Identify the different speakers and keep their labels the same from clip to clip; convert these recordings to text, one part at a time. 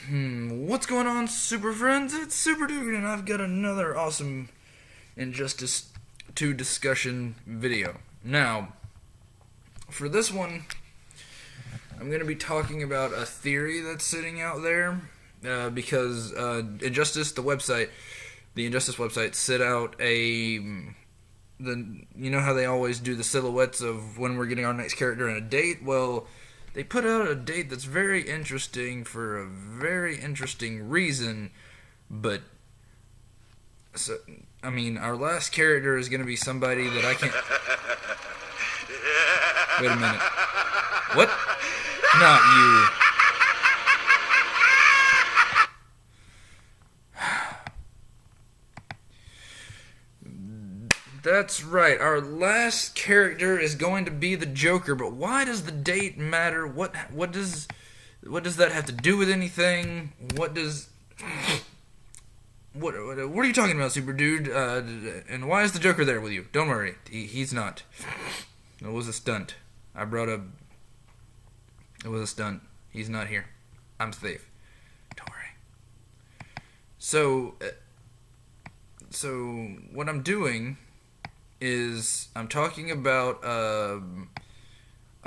Speaker 1: What's going on, Super Friends? It's SuperDude, and I've got another awesome Injustice 2 discussion video. Now, for this one, I'm going to be talking about a theory that's sitting out there, because Injustice, the Injustice website, set out you know how they always do the silhouettes of when we're getting our next character in a date? Well, they put out a date that's very interesting for a very interesting reason, but our last character is going to be somebody that I can't... Wait a minute. What? Not you. That's right, our last character is going to be the Joker, but why does the date matter? What does that have to do with anything? What are you talking about, Super Dude? And why is the Joker there with you? Don't worry, he's not. It was a stunt. It was a stunt. He's not here. I'm safe. Don't worry. So what I'm doing is I'm talking about a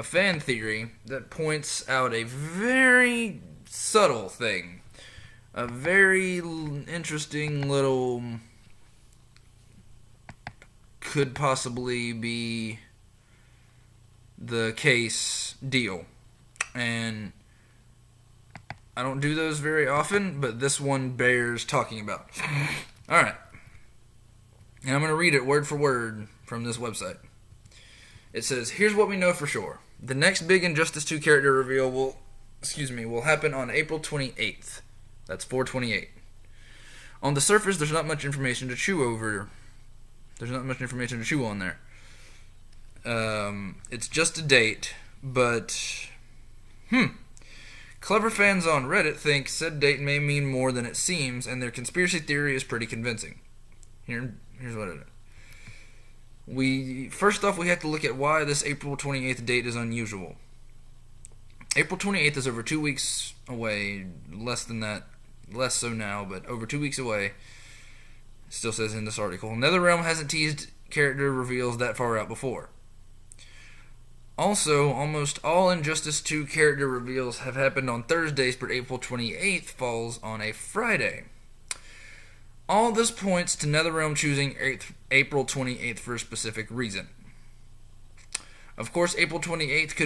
Speaker 1: fan theory that points out a very subtle thing, a very interesting little, could possibly be the case deal. And I don't do those very often, but this one bears talking about. Alright. And I'm going to read it word for word from this website. It says, here's what we know for sure. The next big Injustice 2 character reveal will happen on April 28th. That's 4/28. On the surface, there's not much information to chew over. There's not much information to chew on there. It's just a date, but... Clever fans on Reddit think said date may mean more than it seems, and their conspiracy theory is pretty convincing. Here's what it is. First off, we have to look at why this April 28th date is unusual. April 28th is over 2 weeks away, less than that, less so now, but over 2 weeks away. It still says in this article. NetherRealm hasn't teased character reveals that far out before. Also, almost all Injustice 2 character reveals have happened on Thursdays, but April 28th falls on a Friday. All this points to NetherRealm choosing April 28th for a specific reason. Of course, April 28th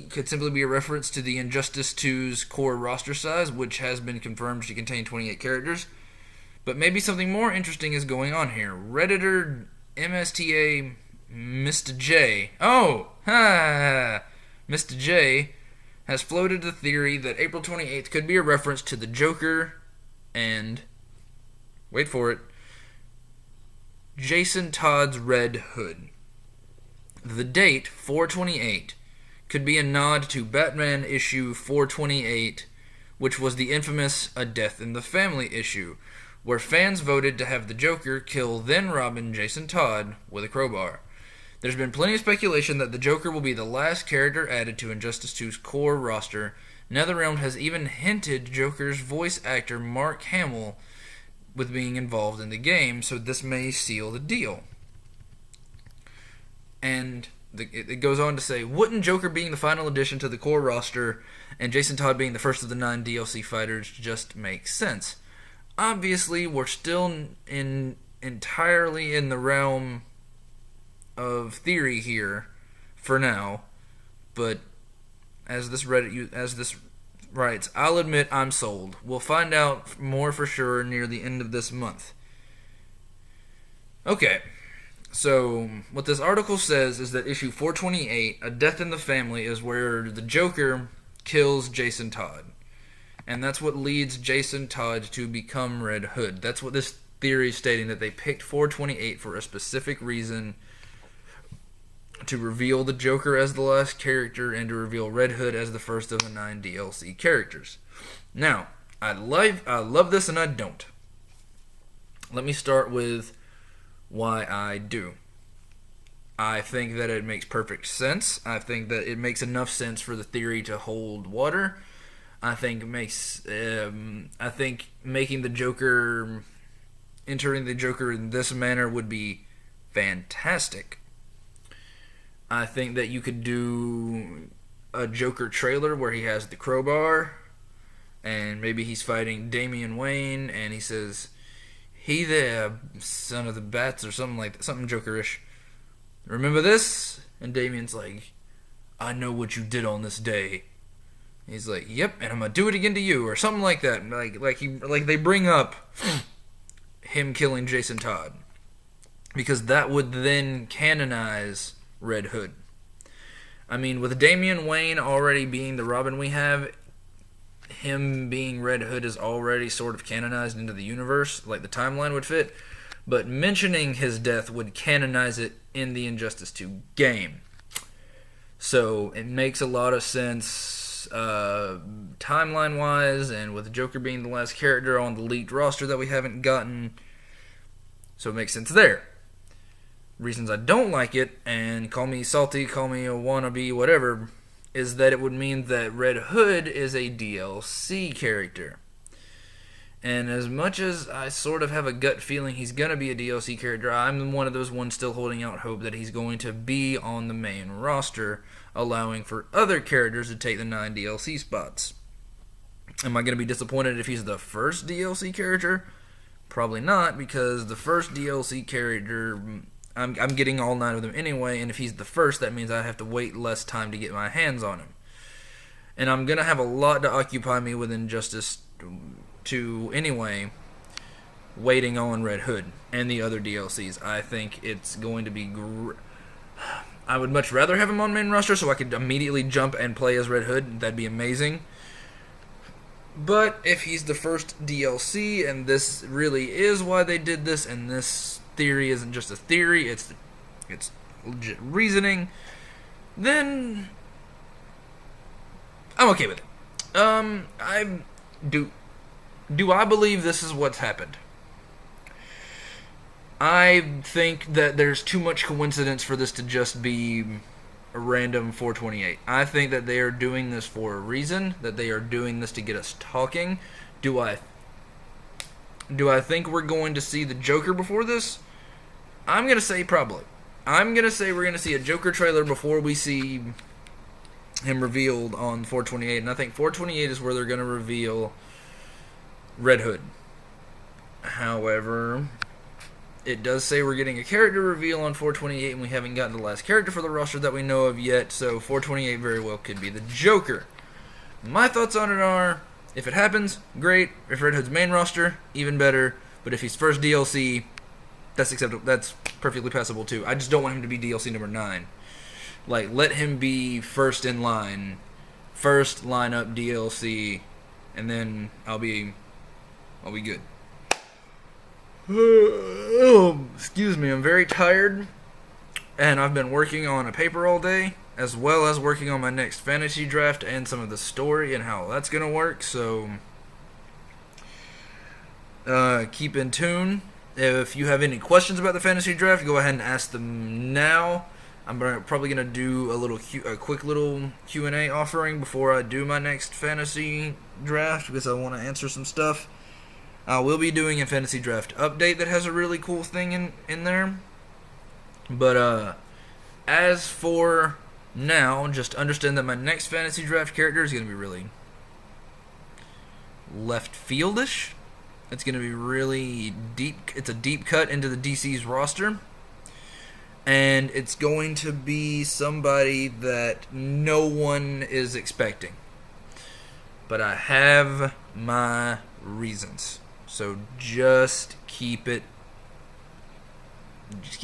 Speaker 1: could simply be a reference to the Injustice 2's core roster size, which has been confirmed to contain 28 characters. But maybe something more interesting is going on here. Redditor MSTA Mr. J. Mr. J has floated the theory that April 28th could be a reference to the Joker and... wait for it, Jason Todd's Red Hood. The date, 4/28, could be a nod to Batman issue 4/28, which was the infamous A Death in the Family issue, where fans voted to have the Joker kill then Robin Jason Todd with a crowbar. There's been plenty of speculation that the Joker will be the last character added to Injustice 2's core roster. NetherRealm has even hinted Joker's voice actor Mark Hamill with being involved in the game, so this may seal the deal. And it goes on to say, wouldn't Joker being the final addition to the core roster and Jason Todd being the first of the 9 DLC fighters just make sense? Obviously, we're still entirely in the realm of theory here for now, but as this writes, I'll admit I'm sold. We'll find out more for sure near the end of this month. Okay, so what this article says is that issue 4/28, A Death in the Family, is where the Joker kills Jason Todd. And that's what leads Jason Todd to become Red Hood. That's what this theory is stating, that they picked 4/28 for a specific reason, to reveal the Joker as the last character and to reveal Red Hood as the first of the 9 DLC characters. Now, I love this and I don't. Let me start with why I do. I think that it makes perfect sense. I think that it makes enough sense for the theory to hold water. I think making the Joker, entering the Joker in this manner would be fantastic. I think that you could do a Joker trailer where he has the crowbar, and maybe he's fighting Damian Wayne, and he says, "He there, son of the bats," or something like that, something Jokerish. "Remember this?" And Damian's like, "I know what you did on this day." He's like, "Yep, and I'm gonna do it again to you," or something like that. Like they bring up him killing Jason Todd, because that would then canonize Red Hood. I mean, with Damian Wayne already being the Robin we have, him being Red Hood is already sort of canonized into the universe, like the timeline would fit, but mentioning his death would canonize it in the Injustice 2 game. So it makes a lot of sense timeline-wise, and with Joker being the last character on the leaked roster that we haven't gotten, so it makes sense there. Reasons I don't like it, and call me salty, call me a wannabe, whatever, is that it would mean that Red Hood is a DLC character. And as much as I sort of have a gut feeling he's going to be a DLC character, I'm one of those ones still holding out hope that he's going to be on the main roster, allowing for other characters to take the 9 DLC spots. Am I going to be disappointed if he's the first DLC character? Probably not, because the first DLC character, I'm getting all 9 of them anyway, and if he's the first, that means I have to wait less time to get my hands on him. And I'm going to have a lot to occupy me with Injustice 2 anyway, waiting on Red Hood and the other DLCs. I think it's going to be I would much rather have him on main roster so I could immediately jump and play as Red Hood. That'd be amazing. But if he's the first DLC, and this really is why they did this, and this theory isn't just a theory, it's legit reasoning, then I'm okay with it. Do I believe this is what's happened? I think that there's too much coincidence for this to just be a random 428. I think that they are doing this for a reason, that they are doing this to get us talking. Do I think we're going to see the Joker before this? I'm going to say probably. I'm going to say we're going to see a Joker trailer before we see him revealed on 428, and I think 428 is where they're going to reveal Red Hood. However, it does say we're getting a character reveal on 428, and we haven't gotten the last character for the roster that we know of yet, so 428 very well could be the Joker. My thoughts on it are, if it happens, great. If Red Hood's main roster, even better. But if he's first DLC, that's acceptable. That's perfectly passable too. I just don't want him to be DLC number 9. Like, let him be first in line, first lineup DLC, and then I'll be good. Excuse me, I'm very tired, and I've been working on a paper all day, as well as working on my next fantasy draft and some of the story and how that's going to work, so keep in tune. If you have any questions about the fantasy draft, go ahead and ask them now. I'm probably going to do a quick little Q&A offering before I do my next fantasy draft, because I want to answer some stuff. I will be doing a fantasy draft update that has a really cool thing in there. But as for now, just understand that my next fantasy draft character is going to be really left fieldish. It's going to be really deep. It's a deep cut into the DC's roster. And it's going to be somebody that no one is expecting. But I have my reasons. So just keep the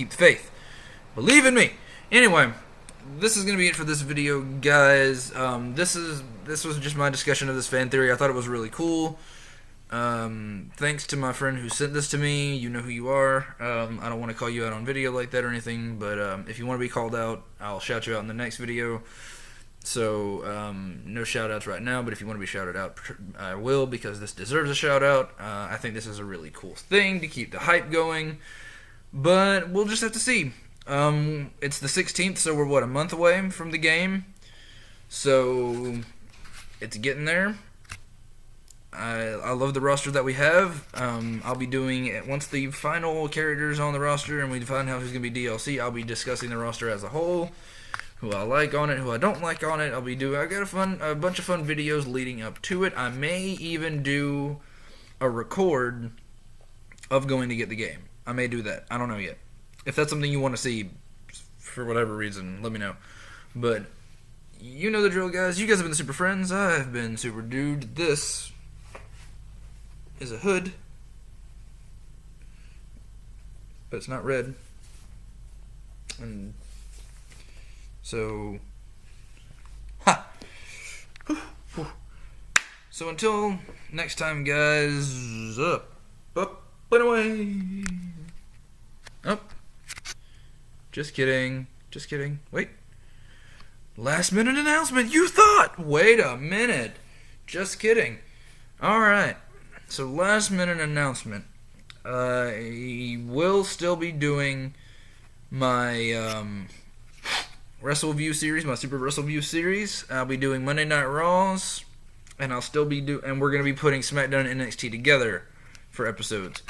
Speaker 1: faith. Believe in me. Anyway, this is going to be it for this video, guys. This was just my discussion of this fan theory. I thought it was really cool. Thanks to my friend who sent this to me. You know who you are. I don't want to call you out on video like that or anything, but if you want to be called out, I'll shout you out in the next video. So, no shout-outs right now, but if you want to be shouted out, I will, because this deserves a shout-out. I think this is a really cool thing to keep the hype going, but we'll just have to see. It's the 16th, so we're, a month away from the game? So, it's getting there. I love the roster that we have. I'll be doing it once the final characters on the roster and we find out who's going to be DLC. I'll be discussing the roster as a whole, who I like on it, who I don't like on it. I got a bunch of fun videos leading up to it. I may even do a record of going to get the game. I may do that. I don't know yet. If that's something you want to see, for whatever reason, let me know. But you know the drill, guys. You guys have been the Super Friends. I've been SuperDude. This is a hood, but it's not red. And so, So until next time, guys. Up, and away. Up. Just kidding. Wait. Last minute announcement. You thought. Wait a minute. Just kidding. Alright. So last minute announcement. I will still be doing my Wrestle View series, my Super Wrestle View series. I'll be doing Monday Night Raws. And I'll still be and we're going to be putting SmackDown and NXT together for episodes.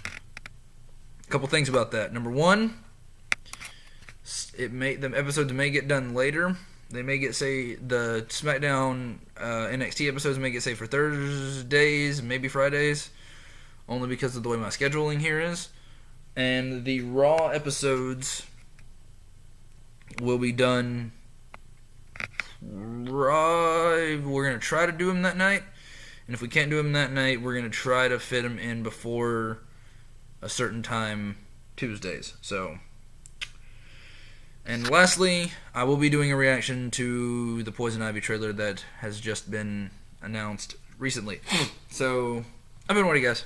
Speaker 1: A couple things about that. Number one, the episodes may get done later. They may get, the SmackDown NXT episodes may get saved for Thursdays, maybe Fridays, only because of the way my scheduling here is. And the Raw episodes will be done. We're going to try to do them that night. And if we can't do them that night, we're going to try to fit them in before a certain time Tuesdays. So, and lastly, I will be doing a reaction to the Poison Ivy trailer that has just been announced recently. So, I've been waiting, guys.